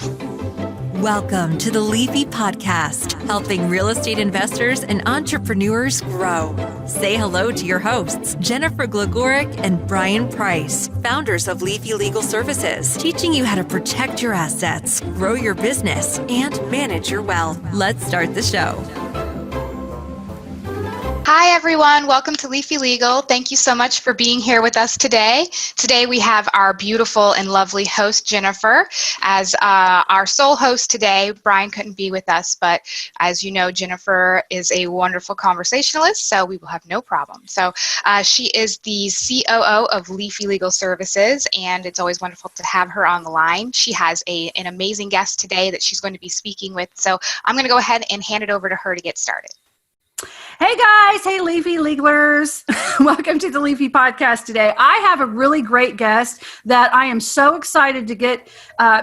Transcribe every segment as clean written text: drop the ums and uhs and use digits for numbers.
Welcome to the Leafy podcast, helping real estate investors and entrepreneurs grow. Say hello to your hosts, Jennifer Gligoric and Brian Price, founders of Leafy Legal Services, teaching you how to protect your assets, grow your business, and manage your wealth. Let's start the show. Hi, everyone. Welcome to Leafy Legal. Thank you so much for being here with us today. Today, we have our beautiful and lovely host, Jennifer, as our sole host today. Brian couldn't be with us, but as you know, Jennifer is a wonderful conversationalist, so we will have no problem. So she is the COO of Leafy Legal Services, and it's always wonderful to have her on the line. She has an amazing guest today that she's going to be speaking with, so I'm going to go ahead and hand it over to her to get started. Hey guys, hey Leafy Legalers. Welcome to the Leafy podcast today. I have a really great guest that I am so excited to get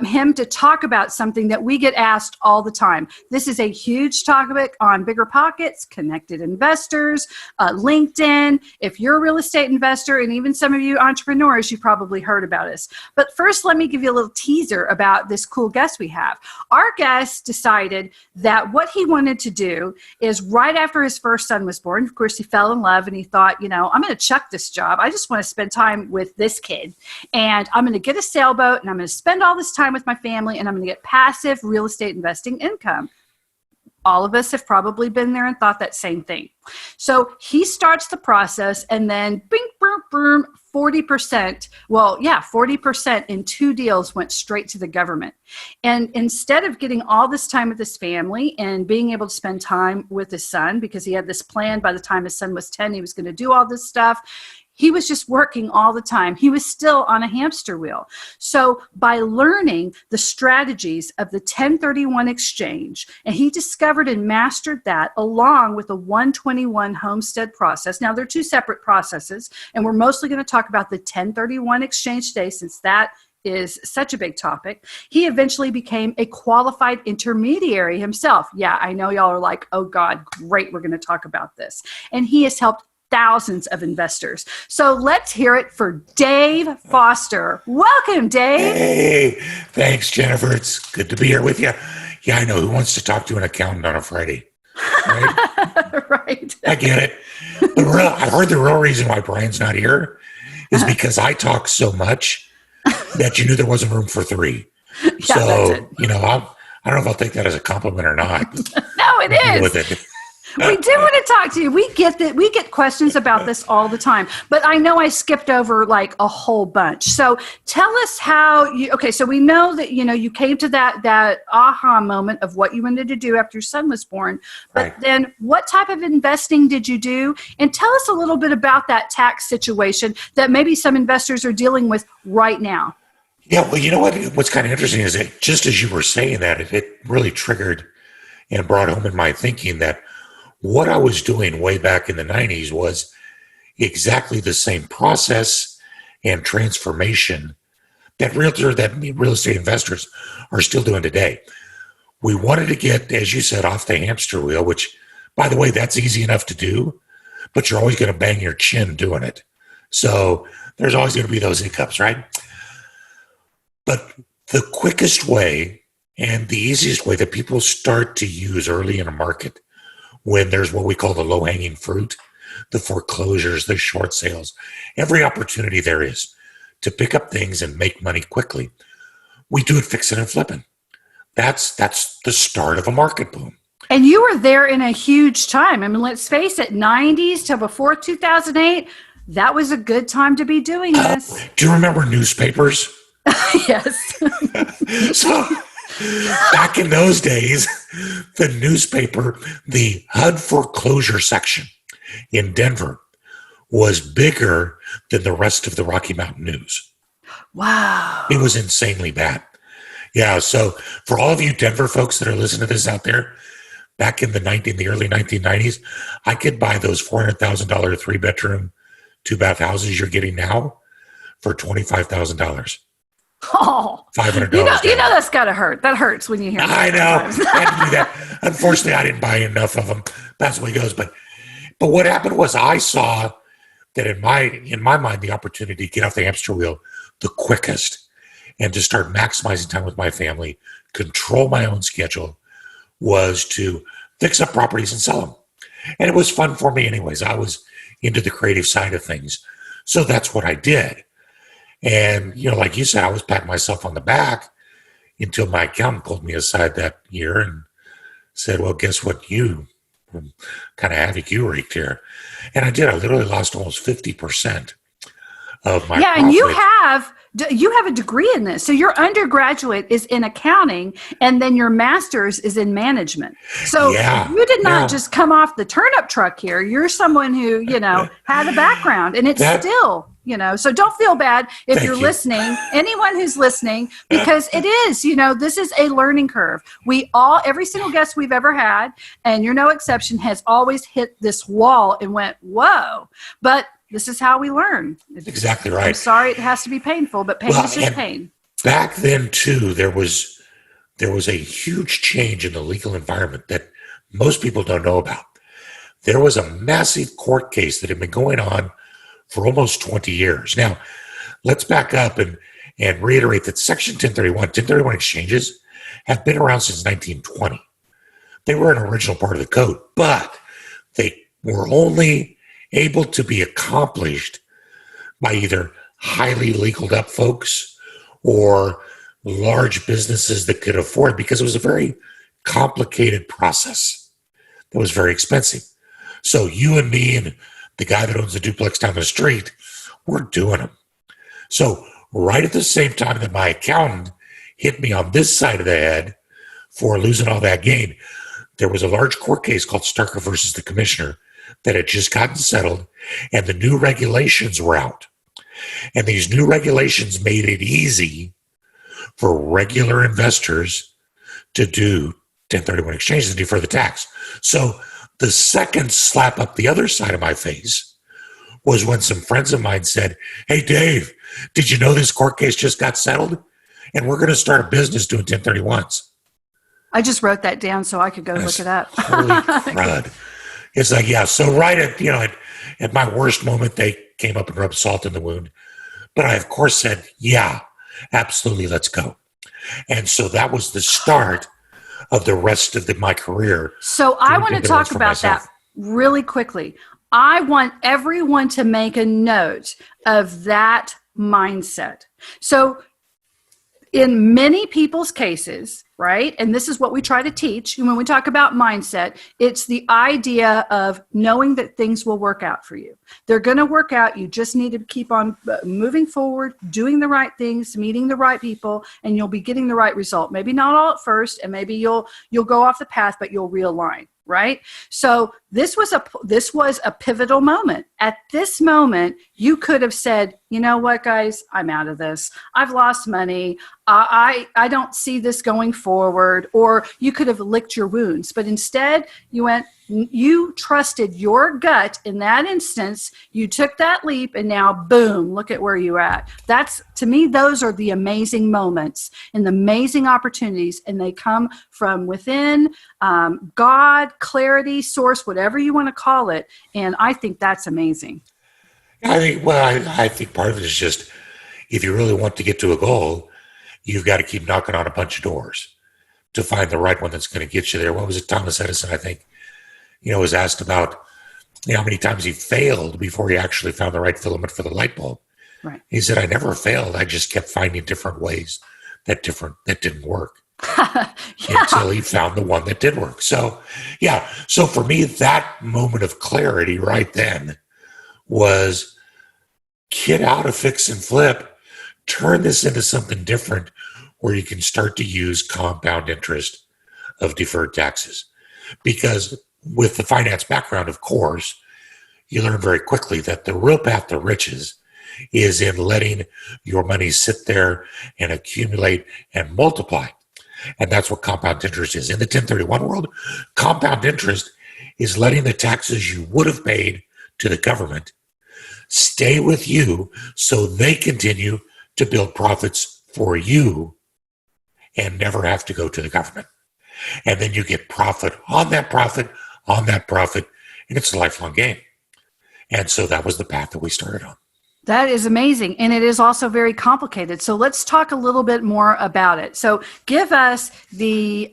him to talk about something that we get asked all the time. This is a huge topic on Bigger Pockets, connected investors, LinkedIn. If you're a real estate investor, and even some of you entrepreneurs, you probably heard about us. But first, let me give you a little teaser about this cool guest we have. Our guest decided that what he wanted to do is right after his first son was born, of course, he fell in love and he thought, I'm going to chuck this job. I just want to spend time with this kid, and I'm going to get a sailboat and I'm going to spend all this time with my family, and I'm going to get passive real estate investing income. All of us have probably been there and thought that same thing. So he starts the process, and then bing, boom, boom, 40%. 40% in 2 deals went straight to the government. And instead of getting all this time with his family and being able to spend time with his son, because he had this plan by the time his son was 10, he was going to do all this stuff. He was just working all the time. He was still on a hamster wheel. So by learning the strategies of the 1031 exchange, and he discovered and mastered that along with the 121 homestead process. Now, they're 2 separate processes, and we're mostly going to talk about the 1031 exchange today, since that is such a big topic. He eventually became a qualified intermediary himself. Yeah, I know y'all are like, oh God, great, we're going to talk about this. And he has helped thousands of investors. So let's hear it for Dave Foster. Welcome, Dave. Hey, thanks, Jennifer. It's good to be here with you. Yeah, I know. Who wants to talk to an accountant on a Friday? Right? Right. I get it. But I heard the real reason why Brian's not here is because I talk so much that you knew there wasn't room for 3. Yeah, so, that's it. I don't know if I'll take that as a compliment or not. No, it is. With it. We do want to talk to you. We get that. We get questions about this all the time, but I know I skipped over like a whole bunch. So tell us how you, so we know that, you came to that aha moment of what you wanted to do after your son was born, but Right. Then what type of investing did you do? And tell us a little bit about that tax situation that maybe some investors are dealing with right now. Yeah, well, you know what? What's kind of interesting is that just as you were saying that, it really triggered and brought home in my thinking that what I was doing way back in the 90s was exactly the same process and transformation that real estate investors are still doing today. We wanted to get, as you said, off the hamster wheel, which, by the way, that's easy enough to do, but you're always going to bang your chin doing it. So there's always going to be those hiccups, right? But the quickest way and the easiest way that people start to use early in a market, when there's what we call the low-hanging fruit, the foreclosures, the short sales, every opportunity there is to pick up things and make money quickly, we do it fixing and flipping. That's the start of a market boom. And you were there in a huge time. I mean, let's face it, 90s to before 2008, that was a good time to be doing this. Do you remember newspapers? Yes. So back in those days, the newspaper, the HUD foreclosure section in Denver was bigger than the rest of the Rocky Mountain News. Wow. It was insanely bad. Yeah, so for all of you Denver folks that are listening to this out there, back in the early 1990s, I could buy those $400,000 3-bedroom, 2-bath houses you're getting now for $25,000. Oh, $500. You know that's gotta hurt. That hurts when you hear. I know. I had to do that. Unfortunately, I didn't buy enough of them. That's the way it goes. But what happened was I saw that in my mind the opportunity to get off the hamster wheel the quickest and to start maximizing time with my family, control my own schedule, was to fix up properties and sell them. And it was fun for me anyways. I was into the creative side of things. So that's what I did. And, like you said, I was patting myself on the back until my accountant pulled me aside that year and said, well, guess what? You kind of havoc you wreaked here. And I did. I literally lost almost 50% of my profit. And you have a degree in this. So your undergraduate is in accounting, and then your master's is in management. So you did not just come off the turnip truck here. You're someone who, had a background, and it's still, so don't feel bad if you're listening, anyone who's listening, because it is, this is a learning curve. Every single guest we've ever had, and you're no exception, has always hit this wall and went, whoa. But this is how we learn. Exactly right. I'm sorry it has to be painful, but pain is just pain. Back then, too, there was a huge change in the legal environment that most people don't know about. There was a massive court case that had been going on for almost 20 years. Now, let's back up and reiterate that Section 1031 exchanges have been around since 1920. They were an original part of the code, but they were only able to be accomplished by either highly legaled up folks or large businesses that could afford, because it was a very complicated process that was very expensive. So you and me and the guy that owns the duplex down the street, we're doing them. So right at the same time that my accountant hit me on this side of the head for losing all that gain, there was a large court case called Starker versus the Commissioner that had just gotten settled, and the new regulations were out. And these new regulations made it easy for regular investors to do 1031 exchanges and defer the tax. So the second slap up the other side of my face was when some friends of mine said, hey, Dave, did you know this court case just got settled? And we're going to start a business doing 1031s. I just wrote that down so I could go look it up. Holy crud. It's like, so right at my worst moment, they came up and rubbed salt in the wound. But I, of course, said, yeah, absolutely, let's go. And so that was the start of the rest of my career. So I want to talk about that really quickly. I want everyone to make a note of that mindset. So in many people's cases, right? And this is what we try to teach. And when we talk about mindset, it's the idea of knowing that things will work out for you. They're going to work out. You just need to keep on moving forward, doing the right things, meeting the right people, and you'll be getting the right result. Maybe not all at first, and maybe you'll go off the path, but you'll realign. Right? So this was a pivotal moment. At this moment, you could have said, you know what, guys, I'm out of this. I've lost money. I don't see this going forward. Or you could have licked your wounds. But instead, you trusted your gut in that instance. You took that leap, and now, boom, look at where you're at. To me, those are the amazing moments and the amazing opportunities, and they come from within, God, clarity, source, whatever you want to call it. And I think that's amazing. I think part of it is just, if you really want to get to a goal, you've got to keep knocking on a bunch of doors to find the right one that's going to get you there. What was it? Thomas Edison, I think, was asked about, how many times he failed before he actually found the right filament for the light bulb. Right. He said, I never failed. I just kept finding different ways that didn't work. Until he found the one that did work. So for me, that moment of clarity right then was, get out of fix and flip, turn this into something different where you can start to use compound interest of deferred taxes. Because with the finance background, of course, you learn very quickly that the real path to riches is in letting your money sit there and accumulate and multiply. And that's what compound interest is. In the 1031 world, compound interest is letting the taxes you would have paid to the government stay with you so they continue to build profits for you and never have to go to the government. And then you get profit on that profit, and it's a lifelong game. And so that was the path that we started on. That is amazing. And it is also very complicated. So let's talk a little bit more about it. So give us the,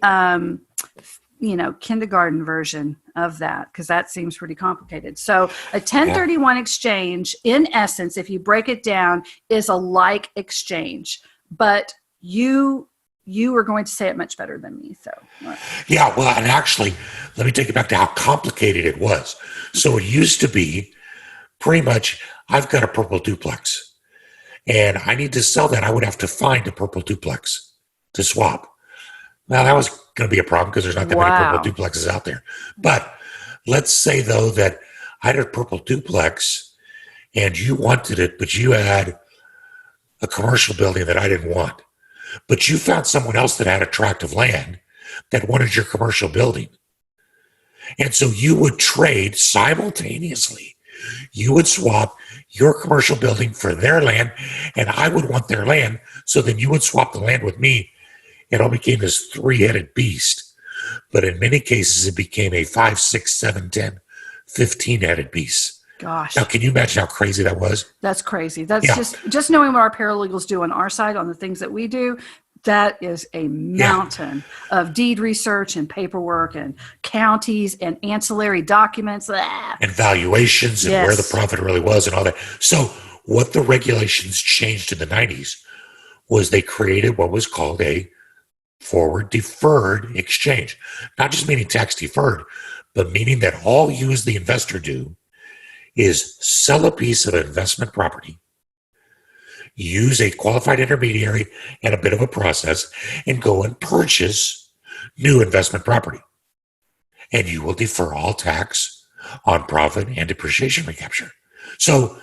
kindergarten version of that, because that seems pretty complicated. So a 1031 exchange, in essence, if you break it down, is a like exchange. But you are going to say it much better than me. So yeah, well, and actually, let me take it back to how complicated it was. So it used to be pretty much, I've got a purple duplex and I need to sell that. I would have to find a purple duplex to swap. Now, that was going to be a problem because there's not that many purple duplexes out there. But let's say, though, that I had a purple duplex and you wanted it, but you had a commercial building that I didn't want. But you found someone else that had a tract of land that wanted your commercial building. And so you would trade simultaneously. You would swap your commercial building for their land, and I would want their land. So then you would swap the land with me. It all became this 3-headed beast. But in many cases, it became a 5, 6, 7, 10, 15-headed beast. Gosh. Now, can you imagine how crazy that was? That's crazy. That's just knowing what our paralegals do on our side, on the things that we do. That is a mountain of deed research and paperwork and counties and ancillary documents. And valuations and where the profit really was and all that. So what the regulations changed in the 90s was they created what was called a forward deferred exchange. Not just meaning tax deferred, but meaning that all you as the investor do is sell a piece of investment property, use a qualified intermediary and a bit of a process, and go and purchase new investment property. And you will defer all tax on profit and depreciation recapture. So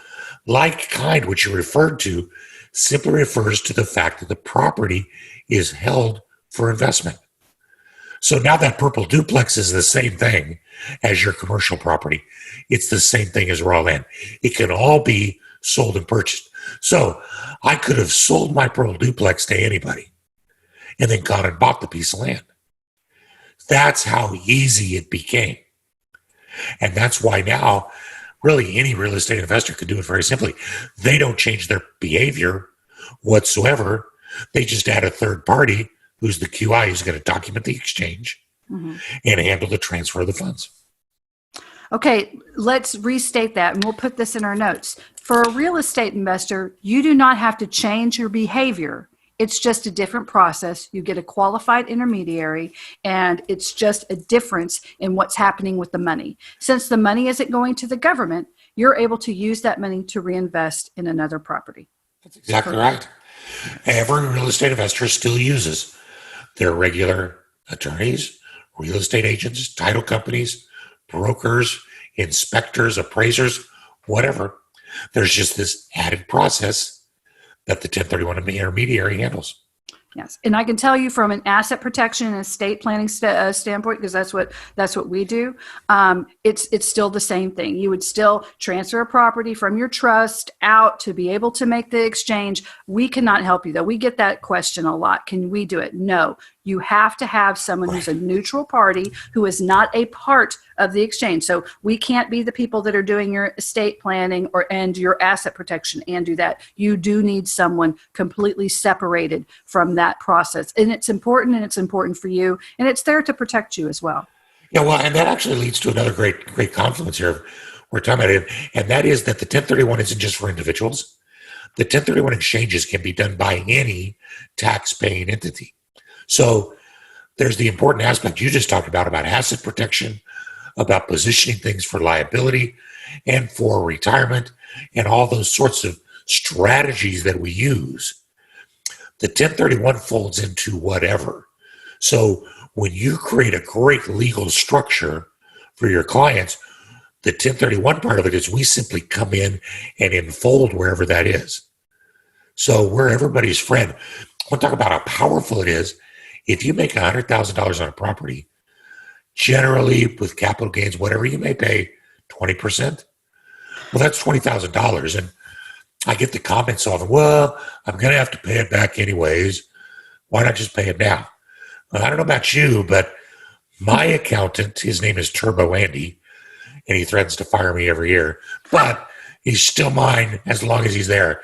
like kind, which you referred to, simply refers to the fact that the property is held for investment. So now that purple duplex is the same thing as your commercial property. It's the same thing as raw land. It can all be sold and purchased. So I could have sold my purple duplex to anybody and then gone and bought the piece of land. That's how easy it became. And that's why now really any real estate investor could do it very simply. They don't change their behavior whatsoever. They just add a third party who's the QI who's going to document the exchange and handle the transfer of the funds. Okay, let's restate that, and we'll put this in our notes. For a real estate investor, you do not have to change your behavior. It's just a different process. You get a qualified intermediary, and it's just a difference in what's happening with the money. Since the money isn't going to the government, you're able to use that money to reinvest in another property. That's exactly right. Every real estate investor still uses their regular attorneys, real estate agents, title companies, brokers, inspectors, appraisers, whatever. There's just this added process that the 1031 intermediary handles. Yes, and I can tell you from an asset protection and estate planning standpoint, because that's what we do. It's still the same thing. You would still transfer a property from your trust out to be able to make the exchange. We cannot help you though. We get that question a lot. Can we do it? No. You have to have someone who's a neutral party who is not a part of the exchange. So we can't be the people that are doing your estate planning and your asset protection and do that. You do need someone completely separated from that process. And it's important for you, and it's there to protect you as well. Yeah, well, and that actually leads to another great confluence here we're talking about it, and that is that the 1031 isn't just for individuals. The 1031 exchanges can be done by any tax-paying entity. So there's the important aspect you just talked about asset protection, about positioning things for liability and for retirement, and all those sorts of strategies that we use. The 1031 folds into whatever. So when you create a great legal structure for your clients, the 1031 part of it is we simply come in and enfold wherever that is. So we're everybody's friend. We'll talk about how powerful it is. If you make $100,000 on a property, generally with capital gains, whatever you may pay, 20%. Well, that's $20,000. And I get the comments often, well, I'm going to have to pay it back anyways. Why not just pay it now? Well, I don't know about you, but my accountant, his name is Turbo Andy, and he threatens to fire me every year. But He's still mine as long as he's there.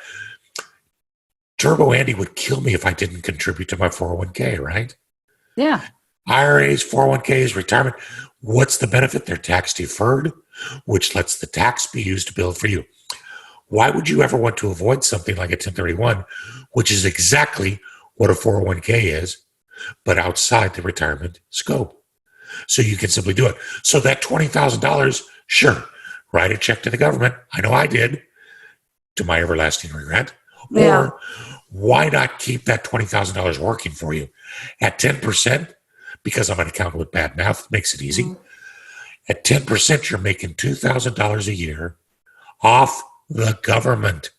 Turbo Andy would kill me if I didn't contribute to my 401k, right? Yeah. IRAs, 401ks, retirement. What's the benefit? They're tax deferred, which lets the tax be used to build for you. Why would you ever want to avoid something like a 1031, which is exactly what a 401k is, but outside the retirement scope? So you can simply do it. So that $20,000, sure, write a check to the government. I know I did, to my everlasting regret. Yeah. Or why not keep that $20,000 working for you at 10%? Because I'm an accountant with bad math, it makes it easy. Mm-hmm. At 10%, you're making $2,000 a year off the government.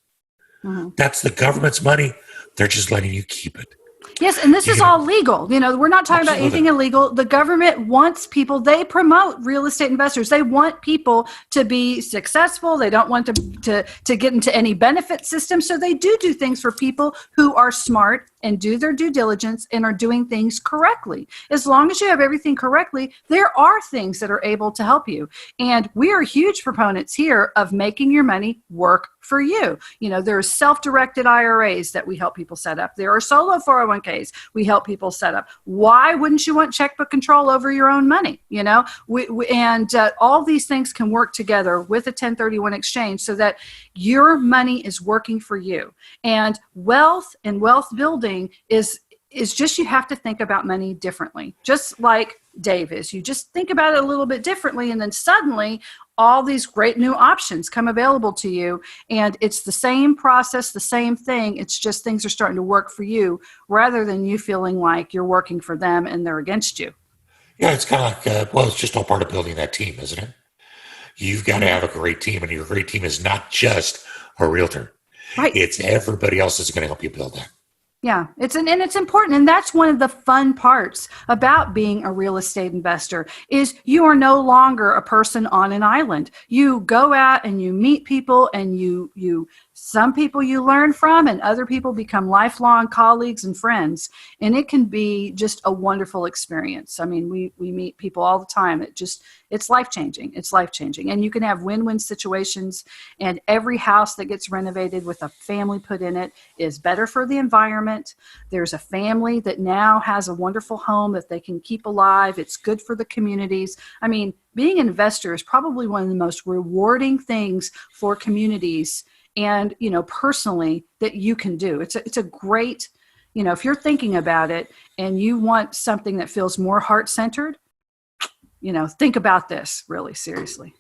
Mm-hmm. That's the government's money. They're just letting you keep it. Yes, and this is all legal. We're not talking about anything illegal. The government wants people, they promote real estate investors. They want people to be successful. They don't want to get into any benefit system. So they do things for people who are smart and do their due diligence and are doing things correctly. As long as you have everything correctly, there are things that are able to help you. And we are huge proponents here of making your money work for you. There's self-directed IRAs that we help people set up. There are solo 401ks we help people set up. Why wouldn't you want checkbook control over your own money? All these things can work together with a 1031 exchange so that your money is working for you. And wealth and wealth building is just, you have to think about money differently, just like Dave is. You just think about it a little bit differently, and then suddenly all these great new options come available to you, and it's the same process, the same thing. It's just things are starting to work for you rather than you feeling like you're working for them and they're against you. Yeah, it's kind of like, it's just all part of building that team, isn't it? You've got to have a great team, and your great team is not just a realtor. Right. It's everybody else that's going to help you build that. Yeah, it's important. And that's one of the fun parts about being a real estate investor is you are no longer a person on an island. You go out and you meet people, and some people you learn from, and other people become lifelong colleagues and friends. And it can be just a wonderful experience. I mean, we meet people all the time. It's life-changing. It's life-changing. And you can have win-win situations, and every house that gets renovated with a family put in it is better for the environment. There's a family that now has a wonderful home that they can keep alive. It's good for the communities. I mean, being an investor is probably one of the most rewarding things for communities and, personally, that you can do. It's a great, if you're thinking about it and you want something that feels more heart-centered, think about this really seriously.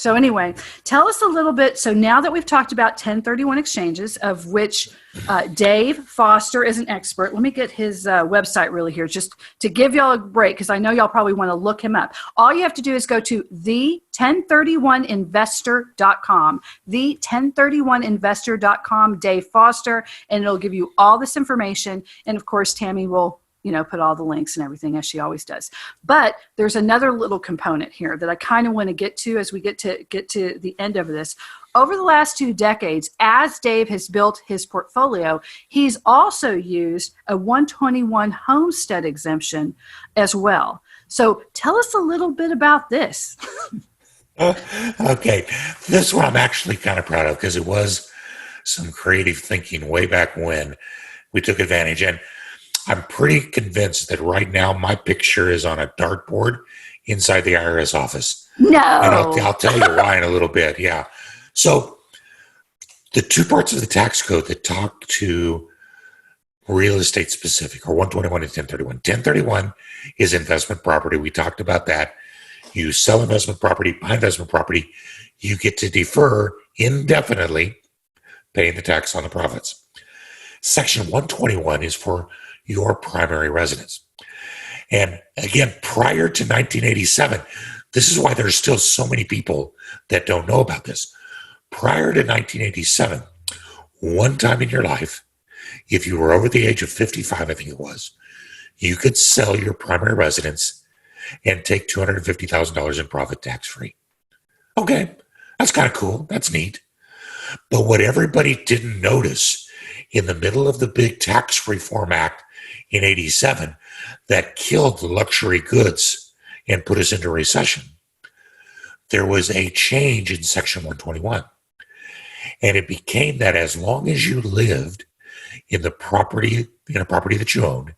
Anyway, tell us a little bit. So now that we've talked about 1031 exchanges, of which Dave Foster is an expert, let me get his website really here just to give y'all a break, because I know y'all probably want to look him up. All you have to do is go to the1031investor.com, the1031investor.com, Dave Foster, and it'll give you all this information. And of course, Tammy will put all the links and everything, as she always does. But there's another little component here that I kind of want to get to as we get to the end of this. Over the last 2 decades, as Dave has built his portfolio, he's also used a 121 homestead exemption as well. So tell us a little bit about this. Okay. This one I'm actually kind of proud of, because it was some creative thinking way back when we took advantage. And I'm pretty convinced that right now my picture is on a dartboard inside the IRS office. No. And I'll tell you why in a little bit. Yeah. So the 2 parts of the tax code that talk to real estate specific are 121 and 1031. 1031 is investment property. We talked about that. You sell investment property, buy investment property. You get to defer indefinitely paying the tax on the profits. Section 121 is for your primary residence. And again, prior to 1987, this is why there's still so many people that don't know about this. Prior to 1987, one time in your life, if you were over the age of 55, I think it was, you could sell your primary residence and take $250,000 in profit tax-free. Okay, that's kind of cool. That's neat. But what everybody didn't notice in the middle of the big tax reform act in 87 that killed the luxury goods and put us into recession, there was a change in Section 121. And it became that as long as you lived in a property that you owned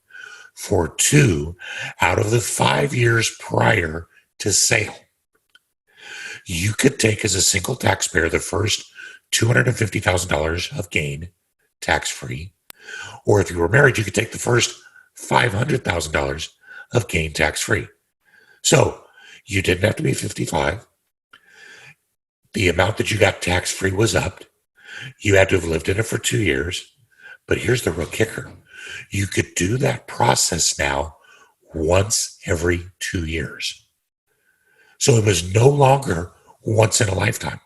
for 2 out of the 5 years prior to sale, you could take as a single taxpayer the first $250,000 of gain tax-free, or if you were married, you could take the first $500,000 of gain tax-free. So you didn't have to be 55. The amount that you got tax-free was upped. You had to have lived in it for 2 years. But here's the real kicker. You could do that process now once every 2 years. So it was no longer once in a lifetime.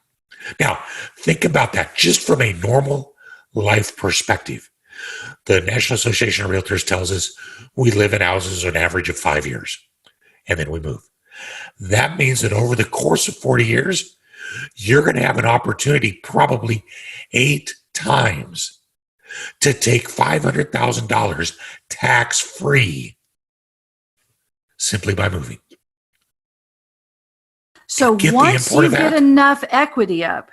Now, think about that just from a normal life perspective. The National Association of Realtors tells us we live in houses an average of 5 years, and then we move. That means that over the course of 40 years, you're going to have an opportunity probably 8 times to take $500,000 tax-free simply by moving. So once you get enough equity up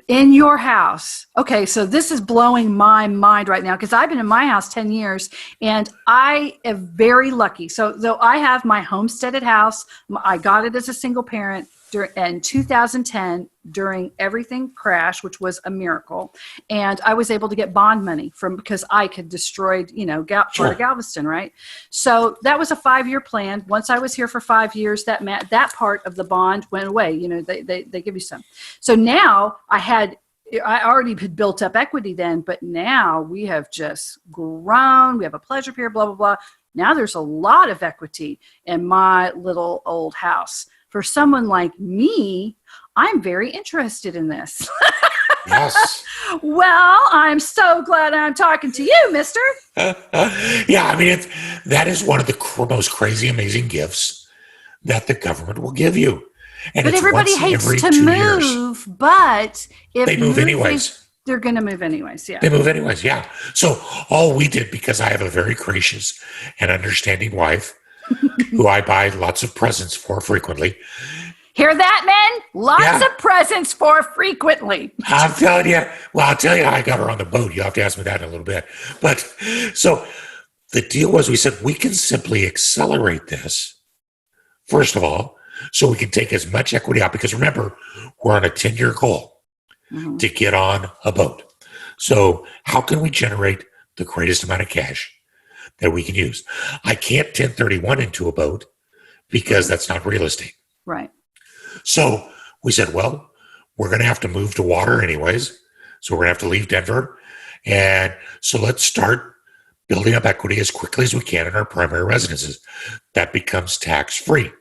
in your house, okay, so this is blowing my mind right now because I've been in my house 10 years and I am very lucky. So though I have my homesteaded house, I got it as a single parent in 2010 during everything crash, which was a miracle. And I was able to get bond money because I could destroyed, part of Galveston, right? So that was a 5-year plan. Once I was here for 5 years, that part of the bond went away. They give you some. So now I already had built up equity then, but now we have just grown. We have a pleasure pier, blah, blah, blah. Now there's a lot of equity in my little old house. For someone like me, I'm very interested in this. Yes. Well, I'm so glad I'm talking to you, mister. Yeah, I mean, that is one of the most crazy, amazing gifts that the government will give you. And but everybody hates to move, but if they move anyways. They're going to move anyways, yeah. They move anyways, yeah. So all we did, because I have a very gracious and understanding wife, who I buy lots of presents for frequently. Hear that, men? Lots of presents for frequently. I'm telling you. Well, I'll tell you how I got her on the boat. You'll have to ask me that in a little bit. But so the deal was we said we can simply accelerate this, first of all, so we can take as much equity out. Because remember, we're on a 10-year goal to get on a boat. So how can we generate the greatest amount of cash that we can use? I can't 1031 into a boat because that's not real estate. Right. So we said, well, we're going to have to move to water anyways. So we're going to have to leave Denver. And so let's start building up equity as quickly as we can in our primary residences. That becomes tax-free.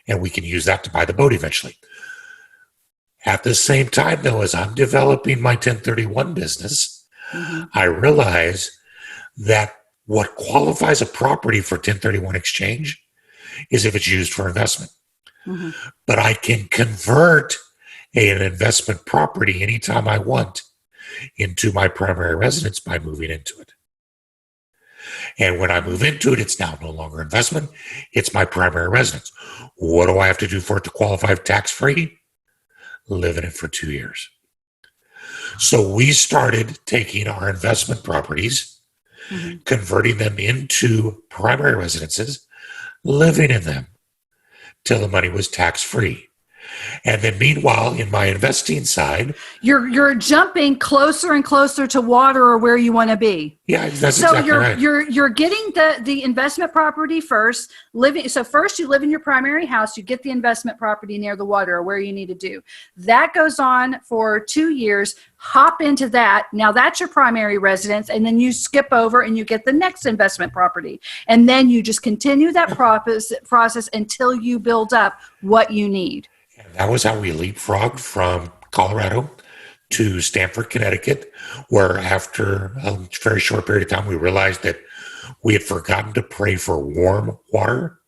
And we can use that to buy the boat eventually. At the same time, though, as I'm developing my 1031 business, I realize that what qualifies a property for 1031 exchange is if it's used for investment. But I can convert an investment property anytime I want into my primary residence by moving into it. And when I move into it, it's now no longer investment. It's my primary residence. What do I have to do for it to qualify tax-free? Live in it for 2 years. So we started taking our investment properties, converting them into primary residences, living in them till the money was tax-free. And then meanwhile, in my investing side, you're jumping closer and closer to water or where you want to be. Yeah, that's so exactly right. You're getting the investment property first. So first you live in your primary house, you get the investment property near the water or where you need to do. That goes on for 2 years. Hop into that. Now that's your primary residence, and then you skip over and you get the next investment property. And then you just continue that process until you build up what you need. That was how we leapfrogged from Colorado to Stamford, Connecticut, where after a very short period of time, we realized that we had forgotten to pray for warm water.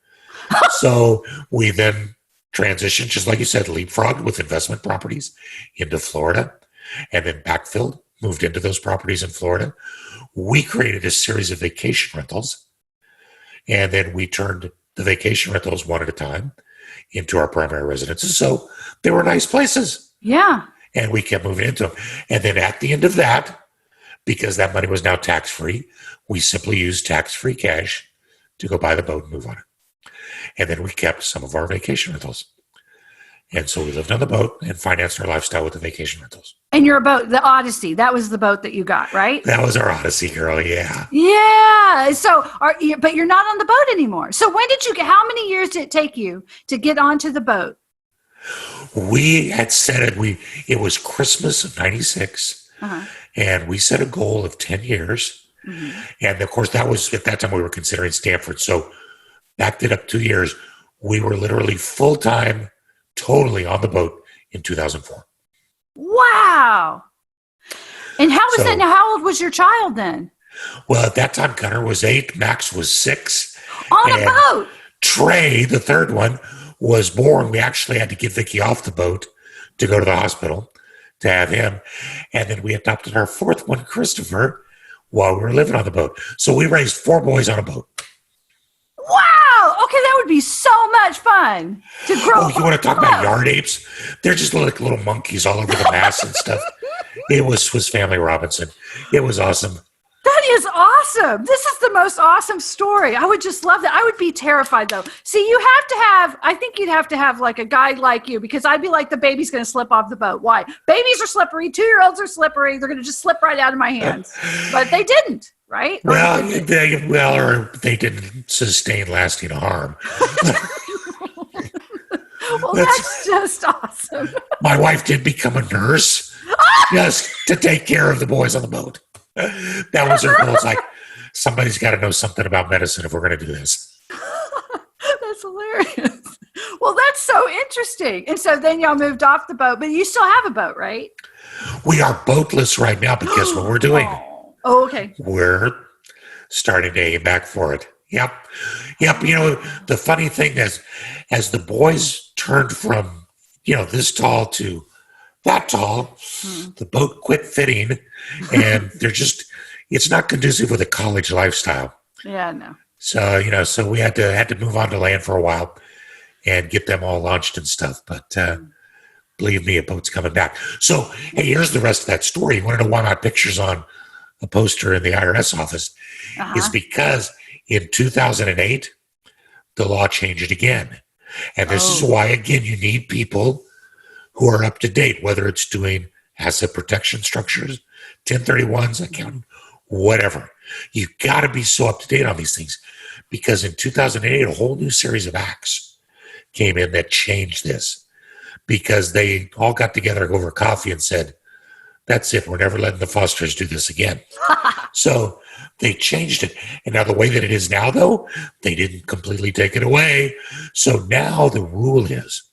So we then transitioned, just like you said, leapfrogged with investment properties into Florida, and then backfilled, moved into those properties in Florida. We created a series of vacation rentals, and then we turned the vacation rentals one at a time into our primary residences. So they were nice places. Yeah. And we kept moving into them. And then at the end of that, because that money was now tax-free, we simply used tax-free cash to go buy the boat and move on it. And then we kept some of our vacation rentals. And so we lived on the boat and financed our lifestyle with the vacation rentals. And your boat, the Odyssey, that was the boat that you got, right? That was our Odyssey, girl, yeah. Yeah. So, but you're not on the boat anymore. So when did you get, how many years did it take you to get onto the boat? We had set it, it was Christmas of 96, and we set a goal of 10 years. Mm-hmm. And of course, that was, at that time, we were considering Stanford. So backed it up 2 years. We were literally full-time, totally on the boat in 2004. Wow. And how was that? Now, how old was your child then? Well, at that time, Gunnar was 8, Max was 6. On a boat? Trey, the third one, was born. We actually had to get Vicky off the boat to go to the hospital to have him. And then we adopted our fourth one, Christopher, while we were living on the boat. So we raised 4 boys on a boat. Wow. Okay, that would be so much fun to grow up. Oh, you want to talk about yard apes? They're just like little monkeys all over the mast and stuff. It was Family Robinson. It was awesome. That is awesome. This is the most awesome story. I would just love that. I would be terrified though. See, I think you'd have to have like a guy like you, because I'd be like, the baby's going to slip off the boat. Why? Babies are slippery. 2-year-olds are slippery. They're going to just slip right out of my hands. But they didn't, right? Well, or they didn't sustain lasting harm. Well, that's just awesome. My wife did become a nurse just to take care of the boys on the boat. That was her goal. It's like, somebody's got to know something about medicine if we're going to do this. That's hilarious. Well, that's so interesting. And so then y'all moved off the boat, but you still have a boat, right? We are boatless right now, but guess what we're doing? Oh, okay. We're starting to aim back for it. Yep. You know, the funny thing is, as the boys turned from, this tall to that tall, the boat quit fitting, and it's not conducive with a college lifestyle. Yeah, no. So, so we had to move on to land for a while and get them all launched and stuff. But believe me, a boat's coming back. So, hey, here's the rest of that story. You want to know why my picture's on a poster in the IRS office? It's because in 2008, the law changed again. And this is why, again, you need people who are up to date, whether it's doing asset protection structures, 1031s, accounting, whatever. You got to be so up to date on these things, because in 2008, a whole new series of acts came in that changed this, because they all got together over coffee and said, that's it, we're never letting the Fosters do this again. So they changed it. And now the way that it is now, though, they didn't completely take it away. So now the rule is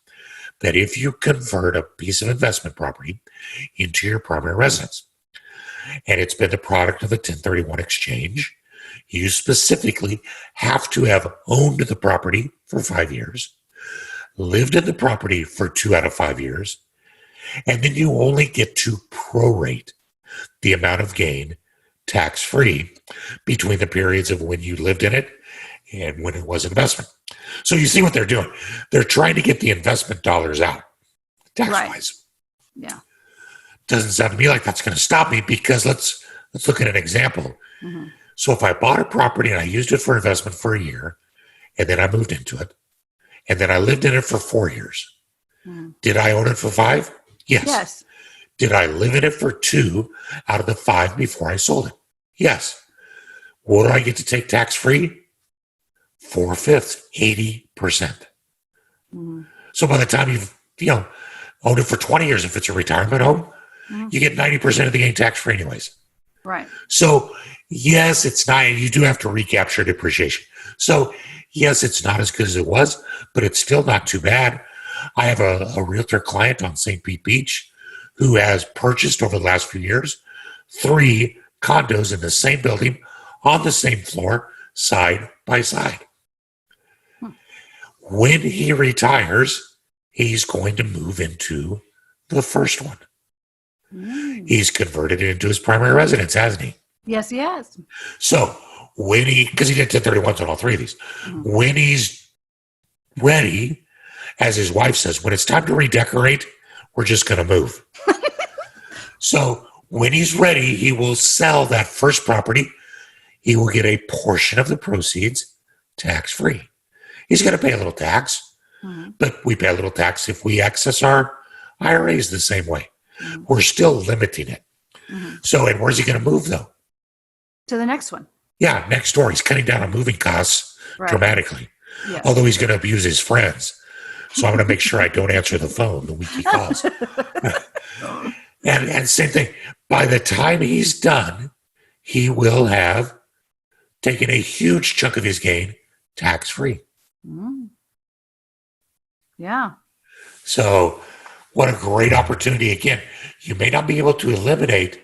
that if you convert a piece of investment property into your primary residence, and it's been the product of a 1031 exchange, you specifically have to have owned the property for 5 years, lived in the property for 2 out of 5 years, and then you only get to prorate the amount of gain tax-free between the periods of when you lived in it and when it was investment. So you see what they're doing. They're trying to get the investment dollars out, tax-wise. Right. Yeah. Doesn't sound to me like that's going to stop me, because let's look at an example. Mm-hmm. So if I bought a property and I used it for investment for a year, and then I moved into it, and then I lived in it for 4 years, did I own it for 5? Yes. Did I live in it for 2 out of the 5 before I sold it? Yes. What do I get to take tax-free? 4/5, 80%. So by the time you've owned it for 20 years, if it's a retirement home, you get 90% of the gain tax-free anyways. Right. So yes, it's not, you do have to recapture depreciation. So yes, it's not as good as it was, but it's still not too bad. I have a realtor client on St. Pete Beach who has purchased over the last few years 3 condos in the same building on the same floor, side by side. When he retires, he's going to move into the first one. He's converted it into his primary residence, hasn't he? Yes, he has. So because he did 1031s on all 3 of these, when he's ready as his wife says, when it's time to redecorate, we're just going to move. So when he's ready, he will sell that first property. He will get a portion of the proceeds tax-free. He's going to pay a little tax, but we pay a little tax if we access our IRAs the same way. We're still limiting it. So, and where's he going to move, though? To the next one. Yeah, next door. He's cutting down on moving costs dramatically. Yes. Although he's going to abuse his friends. So I'm going to make sure I don't answer the phone the week he calls. and same thing. By the time he's done, he will have taken a huge chunk of his gain tax-free. Yeah. So what a great opportunity. Again, you may not be able to eliminate,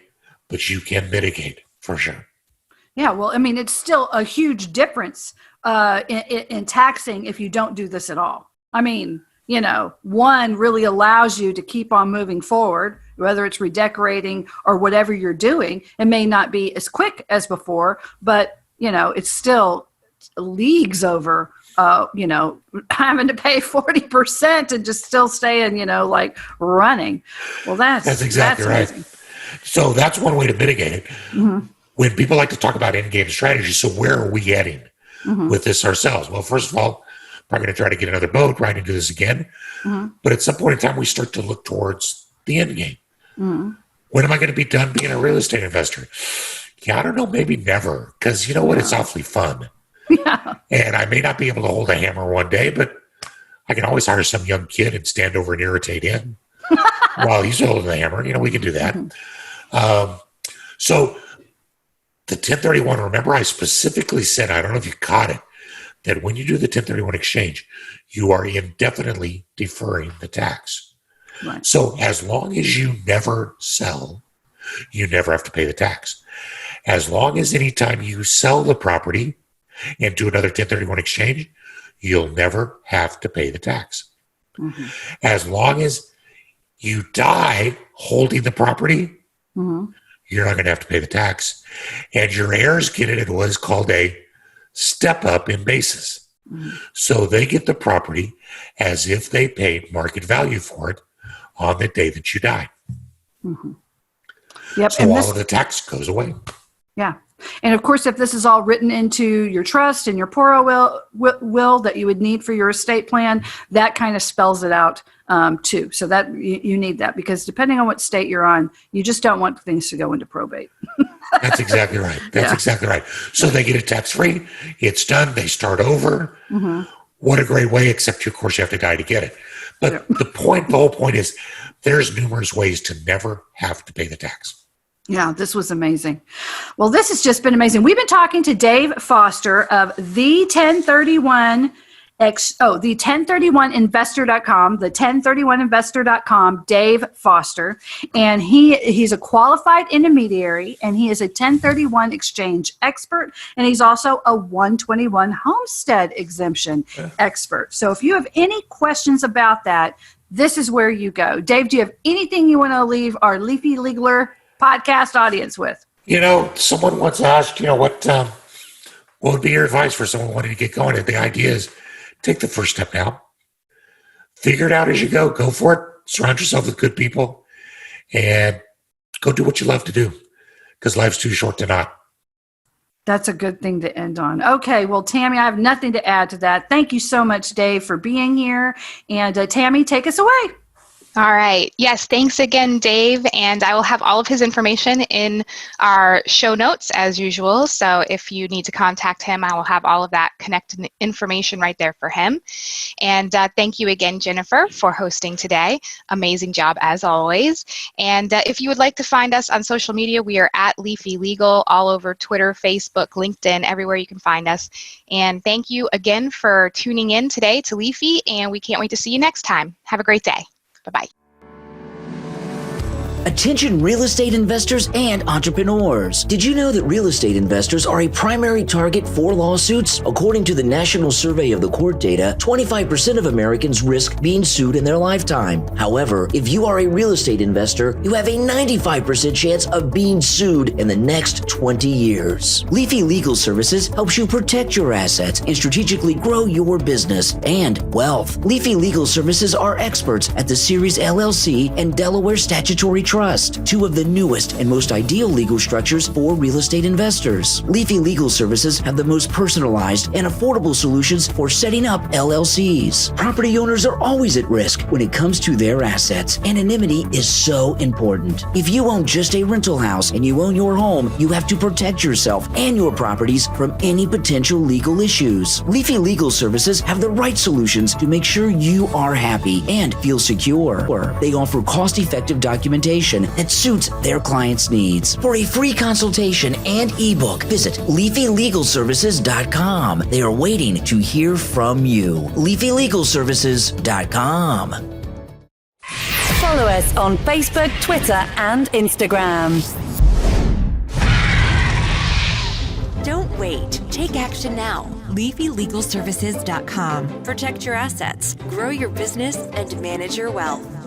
but you can mitigate for sure. Yeah, well, I mean, it's still a huge difference in taxing if you don't do this at all. I mean, you know, one really allows you to keep on moving forward, whether it's redecorating or whatever you're doing. It may not be as quick as before, but, you know, it's still leagues over, you know, having to pay 40% and just still staying, you know, like running. Well, that's exactly right. Amazing. So that's one way to mitigate it. When people like to talk about end-game strategy, so where are we heading with this ourselves? Well, first of all, probably going to try to get another boat, right, and do this again. But at some point in time, we start to look towards the end game. When am I going to be done being a real estate investor? Yeah, I don't know, maybe never, because you know what? It's awfully fun. And I may not be able to hold a hammer one day, but I can always hire some young kid and stand over and irritate him while he's holding the hammer. You know, we can do that. So the 1031, remember I specifically said, I don't know if you caught it, that when you do the 1031 exchange, you are indefinitely deferring the tax. Right. So as long as you never sell, you never have to pay the tax. As long as any time you sell the property and do another 1031 exchange, you'll never have to pay the tax. As long as you die holding the property, you're not going to have to pay the tax. And your heirs get it at what is called a step up in basis. So they get the property as if they paid market value for it on the day that you die. Yep. So all of the tax goes away. Yeah. And of course, if this is all written into your trust and your Poro will that you would need for your estate plan, that kind of spells it out too. So that you need that, because depending on what state you're on, you just don't want things to go into probate. That's exactly right. That's exactly right. So they get it tax-free. It's done. They start over. What a great way, except of course you have to die to get it. But the whole point is there's numerous ways to never have to pay the tax. Yeah, this was amazing. Well, this has just been amazing. We've been talking to Dave Foster of the 1031investor.com, the 1031investor.com, Dave Foster. And he's a qualified intermediary, and he is a 1031 exchange expert, and he's also a 121 homestead exemption expert. So if you have any questions about that, this is where you go. Dave, do you have anything you want to leave our Leafy Legaler podcast audience with? You know, someone once asked, what would be your advice for someone wanting to get going? And the idea is take the first step now. Figure it out as you go. Go for it. Surround yourself with good people and go do what you love to do, because life's too short to not. That's a good thing to end on. Okay, well, Tammy, I have nothing to add to that. Thank you so much, Dave, for being here. And Tammy, take us away. All right. Yes, thanks again, Dave. And I will have all of his information in our show notes as usual. So if you need to contact him, I will have all of that connected information right there for him. And thank you again, Jennifer, for hosting today. Amazing job as always. And if you would like to find us on social media, we are at Leafy Legal all over Twitter, Facebook, LinkedIn, everywhere you can find us. And thank you again for tuning in today to Leafy, and we can't wait to see you next time. Have a great day. Bye-bye. Attention real estate investors and entrepreneurs. Did you know that real estate investors are a primary target for lawsuits? According to the National Survey of the Court data, 25% of Americans risk being sued in their lifetime. However, if you are a real estate investor, you have a 95% chance of being sued in the next 20 years. Leafy Legal Services helps you protect your assets and strategically grow your business and wealth. Leafy Legal Services are experts at the Series LLC and Delaware Statutory Trust, two of the newest and most ideal legal structures for real estate investors. Leafy Legal Services have the most personalized and affordable solutions for setting up LLCs. Property owners are always at risk when it comes to their assets. Anonymity is so important. If you own just a rental house and you own your home, you have to protect yourself and your properties from any potential legal issues. Leafy Legal Services have the right solutions to make sure you are happy and feel secure. They offer cost-effective documentation that suits their clients' needs. For a free consultation and ebook, visit LeafyLegalServices.com. They are waiting to hear from you. LeafyLegalServices.com. Follow us on Facebook, Twitter, and Instagram. Don't wait. Take action now. LeafyLegalServices.com. Protect your assets, grow your business, and manage your wealth.